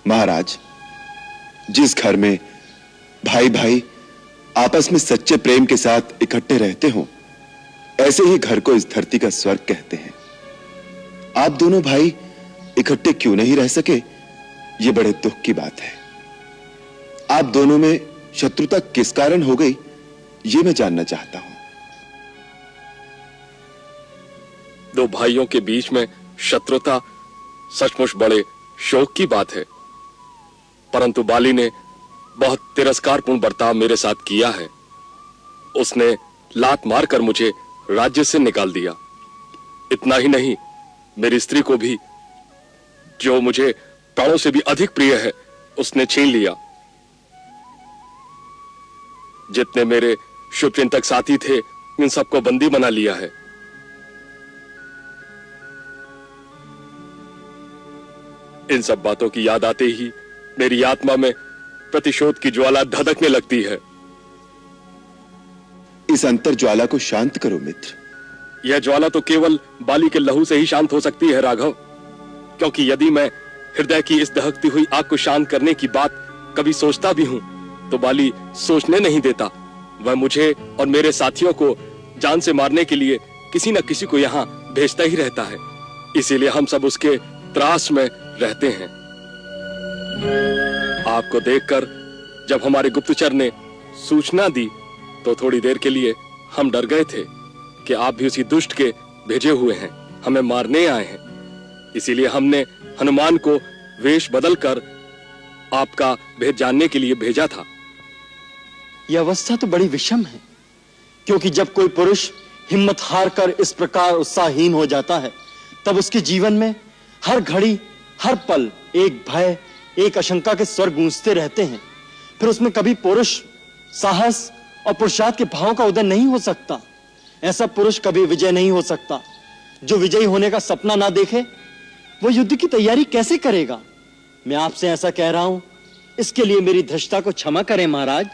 महाराज, जिस घर में भाई भाई आपस में सच्चे प्रेम के साथ इकट्ठे रहते हो, ऐसे ही घर को इस धरती का स्वर्ग कहते हैं। आप दोनों भाई इकट्ठे क्यों नहीं रह सके, यह बड़े दुख की बात है। आप दोनों में शत्रुता किस कारण हो गई, यह मैं जानना चाहता हूं। दो भाइयों के बीच में शत्रुता सचमुच बड़े शोक की बात है, परंतु बाली ने बहुत तिरस्कारपूर्ण बर्ताव मेरे साथ किया है। उसने लात मारकर मुझे राज्य से निकाल दिया। इतना ही नहीं, मेरी स्त्री को भी, जो मुझे प्राणों से भी अधिक प्रिय है, उसने छीन लिया। जितने मेरे शुभचिंतक साथी थे, इन सबको बंदी बना लिया है। इन सब बातों की याद आते ही मेरी आत्मा में प्रतिशोध की ज्वाला धधकने लगती है। इस अंतर ज्वाला को शांत करो मित्र। यह ज्वाला तो केवल बाली के लहू से ही शांत हो सकती है राघव, क्योंकि यदि मैं हृदय की इस दहकती हुई आग को शांत करने की बात कभी सोचता भी हूं, तो बाली सोचने नहीं देता। वह मुझे और मेरे साथियों को जान से मारने के लिए किसी न किसी को यहां भेजता ही रहता है। इसीलिए हम सब उसके त्रास में रहते हैं। आपको देखकर जब हमारे गुप्तचर ने सूचना दी, तो थोड़ी देर के लिए हम डर गए थे कि आप भी उसी दुष्ट के भेजे हुए हैं, हमें मारने आए हैं। इसीलिए हमने हनुमान को वेश बदलकर आपका भेद जानने के लिए भेजा था। यह अवस्था तो बड़ी विषम है, क्योंकि जब कोई पुरुष हिम्मत हार कर इस प्रकार उत्साहहीन हो जाता है, तब उसके जीवन में हर घड़ी हर पल एक भय, एक आशंका के स्वर गूंजते रहते हैं। फिर उसमें कभी पुरुष साहस और पुरुषार्थ के भावों का उदय नहीं हो सकता। ऐसा पुरुष कभी विजय नहीं हो सकता। जो विजयी होने का सपना ना देखे, वो युद्ध की तैयारी कैसे करेगा? मैं आपसे ऐसा कह रहा हूं, इसके लिए मेरी धृष्टता को क्षमा करें महाराज।